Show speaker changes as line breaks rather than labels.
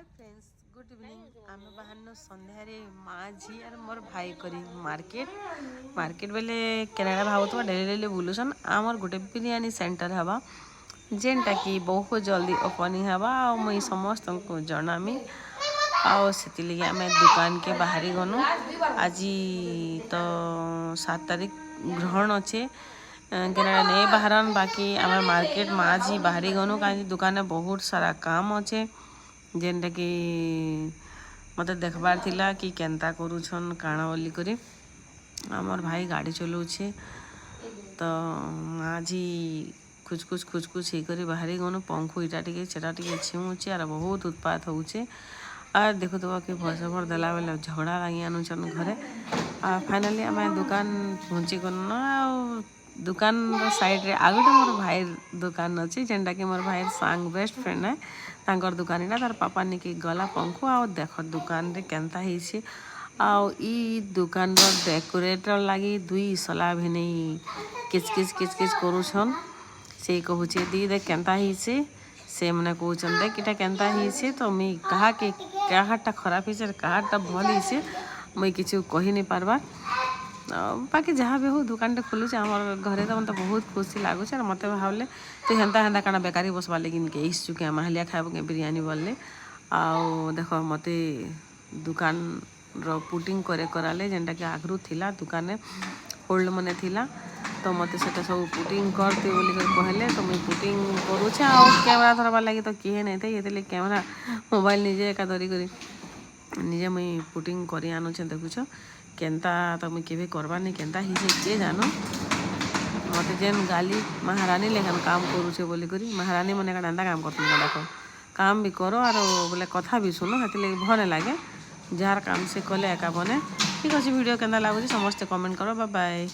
Hi friends good evening आम बाहर संध्यारे माँ झी और मोर भाई करी मार्केट बेले केनाडा भावुथ डेली डेली बुलूसन आमर गोटे बिरियानी सेंटर हवा जेनटा कि बहुत जल्दी ओपनिंग हवा आ मुई समस्त को जनामी आगे आम दुकान के बाहरी गनु आज तो 7 तारीख ग्रहण अच्छे केनाडा नहीं बाहरन बाकी आम मार्केट माँ झी बाहरी गनु कहीं दुकान में बहुत सारा काम अच्छे जेनटा कि मत देखबार थिला कि केनता करूछन काଣା बोली करी आमर भाई गाड़ी चलाऊे तो आज खुच ही करी बाहरी गनु पंखु इटा टिके सेटा टिके छिमुचे आर बहुत उत्पात होउचे आर देखुथबा कि भर भर देला बेले झगड़ा लगी आनुछन घरे आ फाइनली आम दुकान पहुँची गनु दुकान साइड रे आगे मोर भाई दुकान अच्छे जेनटा कि मोर भाई सांग बेस्ट फ्रेंड है तांकर दुकान इटा तार पापा निके गला पंखु आ देख दुकान रे केनता हिचे ई दुकान रो डेकोरेटर लगी दुई सला भिने किच किच करूछन से कहूचे दी देख केनता हिचे से मैंने कहून देख इटा केनता हिचे तो मुई कहाटा खराब हिचे कहाटा भल हिचे मुई किछु कहि नहीं पारबार बाकी जहाँ भी हो दुकान टे खोलुचे आमर घरे तो मतलब बहुत खुशी लगुच और मत भावले तो हेन्ता काना बेकारी बसवा लेकिन के इच्छुक के माहलिया खाइब के बिरयानी बोलले आउ देख मत दुकान रो पुटिंग करे कराले जेनटा कि आगरू थिला दुकान होल्ड मने थिला तो मत सेटा सब पुटिंग करते बोली कहले तो मुई पुटिंग करूचे आ कैमरा धरबार लगी तो किए नहीं थे ये कैमरा मोबाइल निजे एका धरी करी निजे मुई पुटिंग करी आनुचे देखुछ केनता तो मुई केबे करबार नहीं केनता हिसे किए जानो मत जेन गाली महारानी लेखन काम करूचे बोली करी महारानी मने का काम करते देखो काम भी करो और बोले कथा भी सुनो हेती भल लगे जार काम से कले एका बने ठीक अच्छे वीडियो केनता लगुच समस्ते कमेंट करो बाय बाय।